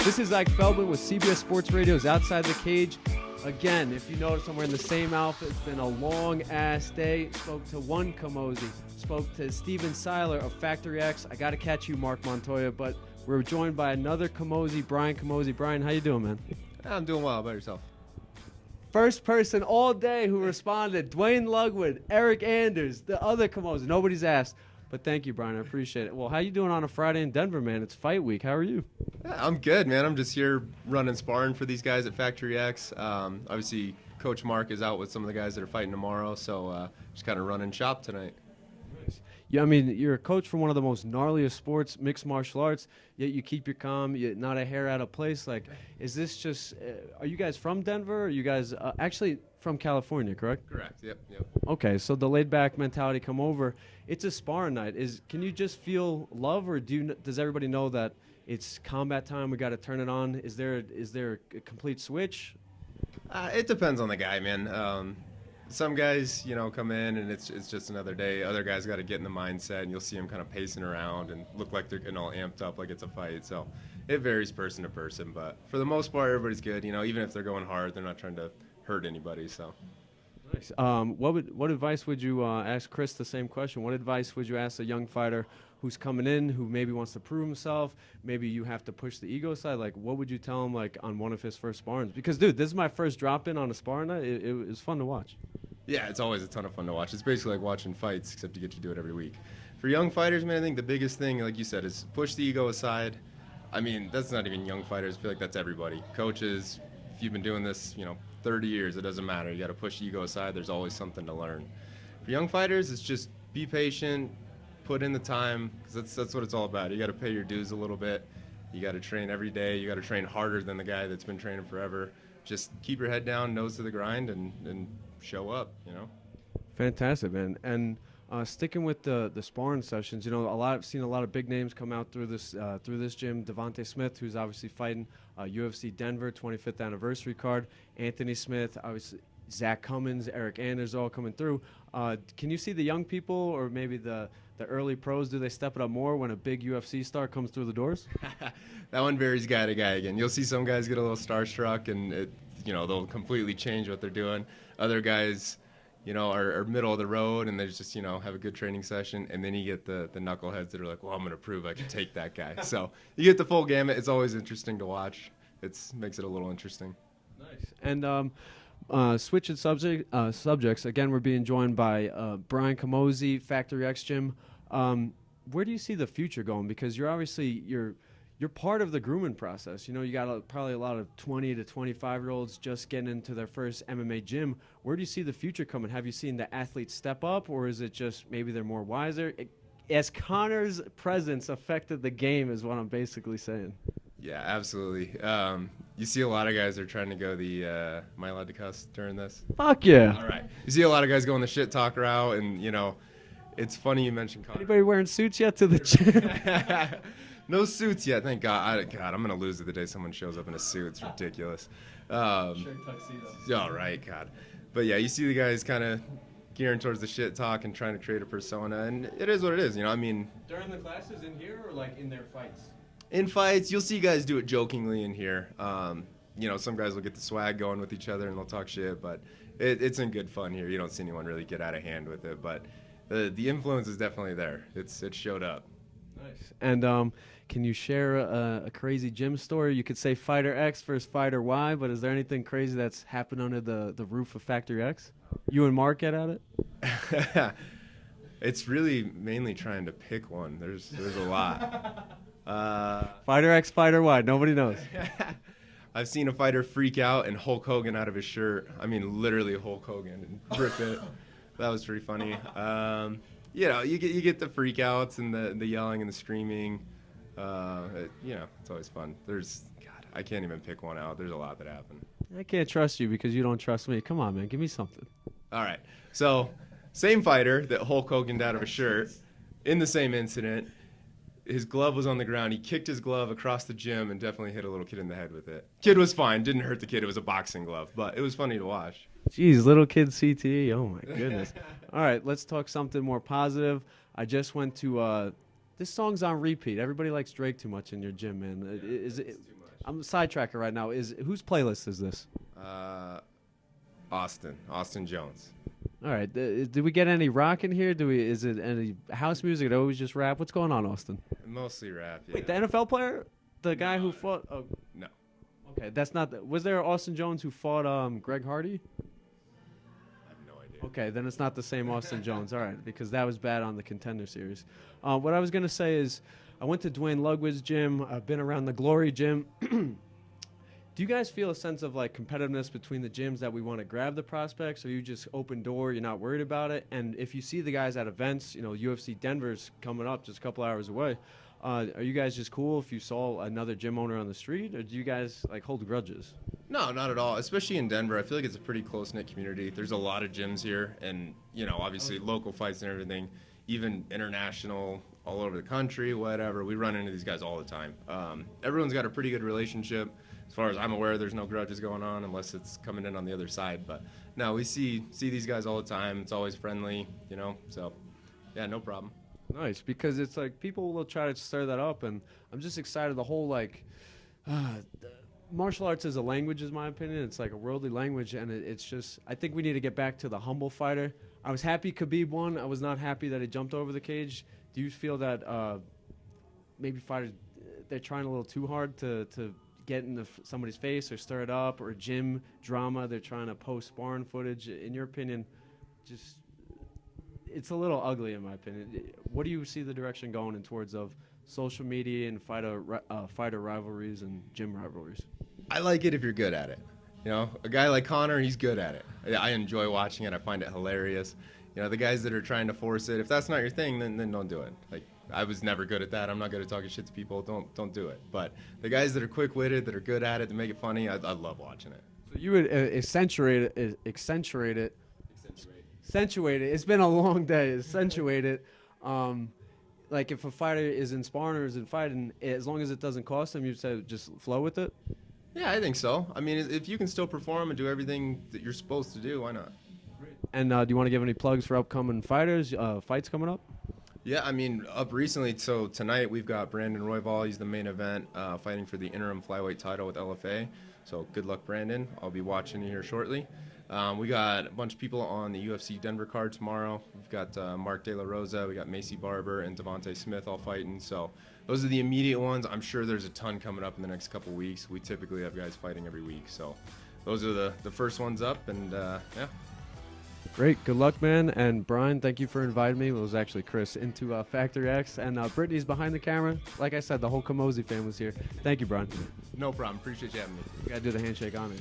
This is Ike Feldman with CBS Sports Radio's Outside the Cage. Again, if you notice, I'm wearing the same outfit. It's been a long-ass day. Spoke to one Camozzi. Spoke to Steven Seiler of Factory X. I got to catch you, Mark Montoya, but we're joined by another Camozzi, Brian Camozzi. Brian, how you doing, man? I'm doing well. How about yourself? First person all day who responded, Dwayne Lugwood, Eric Anders, the other Camozzi. Nobody's asked, but thank you, Brian. I appreciate it. Well, how you doing on a Friday in Denver, man? It's fight week. How are you? Yeah, I'm good, man. I'm just here running sparring for these guys at Factory X. Obviously, Coach Mark is out with some of the guys that are fighting tomorrow, so just kind of running shop tonight. Yeah, I mean, you're a coach for one of the most gnarliest sports, mixed martial arts, yet you keep your calm, you're not a hair out of place. Like, is this just, are you guys from Denver? Or are you guys actually from California, correct? Correct, yep. Okay, so the laid-back mentality come over. It's a sparring night. Can you just feel love, or does everybody know that it's combat time, we got to turn it on? Is there a complete switch? It depends on the guy, man. Some guys, come in and it's just another day. Other guys got to get in the mindset, and you'll see them kind of pacing around and look like they're getting all amped up like it's a fight. So it varies person to person, but for the most part, everybody's good. Even if they're going hard, they're not trying to hurt anybody. So. Nice. What advice would you ask Chris the same question? What advice would you ask a young fighter who's coming in, who maybe wants to prove himself? Maybe you have to push the ego side. Like, what would you tell him, like, on one of his first sparrings? Because, dude, this is my first drop-in on a sparring night. It was fun to watch. Yeah, it's always a ton of fun to watch. It's basically like watching fights, except you get to do it every week. For young fighters, man, I think the biggest thing, like you said, is push the ego aside. I mean, that's not even young fighters. I feel like that's everybody. Coaches, if you've been doing this, 30 years, it doesn't matter. You got to push the ego aside. There's always something to learn. For young fighters, it's just be patient, put in the time, because that's what it's all about. You got to pay your dues a little bit. You got to train every day. You got to train harder than the guy that's been training forever. Just keep your head down, nose to the grind, and show up. Fantastic, man. And sticking with the sparring sessions, I've seen a lot of big names come out through this gym. Devontae Smith, who's obviously fighting UFC Denver 25th anniversary card. Anthony Smith, obviously Zach Cummins, Eric Anders, all coming through. Can you see the young people, or maybe the early pros, do they step it up more when a big UFC star comes through the doors? That one varies guy to guy again. You'll see some guys get a little starstruck, and they'll completely change what they're doing. Other guys, are middle of the road, and they just, have a good training session. And then you get the knuckleheads that are like, well, I'm going to prove I can take that guy. So you get the full gamut. It's always interesting to watch. It makes it a little interesting. Nice. And switching subjects, again, we're being joined by Brian Camozzi, Factory X Gym. Where do you see the future going? Because you're part of the grooming process. You got probably a lot of 20 to 25-year-olds just getting into their first MMA gym. Where do you see the future coming? Have you seen the athletes step up, or is it just maybe they're more wiser? Has Conor's presence affected the game is what I'm basically saying. Yeah, absolutely. You see a lot of guys are trying to go the, am I allowed to cuss during this? Fuck yeah. All right. You see a lot of guys going the shit talk route, and, it's funny you mentioned Conor. Anybody wearing suits yet to the gym? No suits yet, thank God. I'm going to lose it the day someone shows up in a suit. It's ridiculous. All right, God. But, yeah, you see the guys kind of gearing towards the shit talk and trying to create a persona, and it is what it is, During the classes in here, or, like, in their fights? In fights, you'll see guys do it jokingly in here. Some guys will get the swag going with each other and they'll talk shit, but it's in good fun here. You don't see anyone really get out of hand with it, but the influence is definitely there. It showed up. Nice. And can you share a crazy gym story? You could say Fighter X versus Fighter Y, but is there anything crazy that's happened under the roof of Factory X? You and Mark get at it? It's really mainly trying to pick one. There's a lot. Fighter X, Fighter Y. Nobody knows. I've seen a fighter freak out and Hulk Hogan out of his shirt. I mean, literally Hulk Hogan, and rip it. That was pretty funny. You get the freakouts and the yelling and the screaming. It's always fun. I can't even pick one out. There's a lot that happen. I can't trust you because you don't trust me. Come on, man. Give me something. All right. So, same fighter that Hulk Hogan'd out of a shirt in the same incident. His glove was on the ground. He kicked his glove across the gym and definitely hit a little kid in the head with it. Kid was fine. Didn't hurt the kid. It was a boxing glove, but it was funny to watch. Jeez, little kid CTE. Oh, my goodness. All right, let's talk something more positive. I just went to this song's on repeat. Everybody likes Drake too much in your gym, man. I'm sidetracking right now. Whose playlist is this? Austin Jones. All right. Do we get any rock in here? Is it any house music? It always just rap. What's going on, Austin? Mostly rap. Yeah. Wait, the NFL player, the guy who fought. Oh, No. okay, that's not. Was there Austin Jones who fought Greg Hardy? I have no idea. Okay, then it's not the same Austin Jones. All right, because that was bad on the Contender Series. What I was gonna say is, I went to Dwayne Ludwig's gym. I've been around the Glory gym. Do you guys feel a sense of like competitiveness between the gyms that we want to grab the prospects, or you just open door, you're not worried about it? And if you see the guys at events, UFC Denver's coming up just a couple hours away. Are you guys just cool if you saw another gym owner on the street, or do you guys like hold grudges? No, not at all. Especially in Denver, I feel like it's a pretty close-knit community. There's a lot of gyms here, and obviously local fights and everything, even international, all over the country, whatever. We run into these guys all the time. Everyone's got a pretty good relationship. As far as I'm aware, there's no grudges going on unless it's coming in on the other side. But no, we see these guys all the time. It's always friendly, So yeah, no problem. Nice, because it's like people will try to stir that up, and I'm just excited. The whole martial arts is a language, is my opinion. It's like a worldly language, and it's just, I think we need to get back to the humble fighter. I was happy Khabib won. I was not happy that he jumped over the cage. Do you feel that maybe fighters, they're trying a little too hard to get in somebody's face or stir it up, or gym drama? They're trying to post sparring footage. In your opinion, just it's a little ugly, in my opinion. What do you see the direction going in towards of social media and fighter rivalries and gym rivalries? I like it if you're good at it. A guy like Connor, he's good at it. I enjoy watching it. I find it hilarious. The guys that are trying to force it, if that's not your thing, then don't do it. Like, I was never good at that. I'm not good at talking shit to people. Don't do it. But the guys that are quick-witted, that are good at it, to make it funny, I love watching it. So you would accentuate it. It's been a long day. Accentuate it. Like if a fighter is in sparring or is in fighting, as long as it doesn't cost them, you say just flow with it? Yeah, I think so. I mean, if you can still perform and do everything that you're supposed to do, why not? And do you want to give any plugs for upcoming fighters, fights coming up? Yeah, I mean, up recently, so tonight we've got Brandon Royval. He's the main event, fighting for the interim flyweight title with LFA. So good luck, Brandon. I'll be watching you here shortly. We got a bunch of people on the UFC Denver card tomorrow. We've got Mark De La Rosa, we got Macy Barber, and Devontae Smith all fighting. So those are the immediate ones. I'm sure there's a ton coming up in the next couple weeks. We typically have guys fighting every week. So those are the first ones up, and yeah. Great. Good luck, man. And Brian, thank you for inviting me. It was actually Chris into Factory X. And Brittany's behind the camera. Like I said, the whole Camozzi family's here. Thank you, Brian. No problem. Appreciate you having me. You got to do the handshake on it.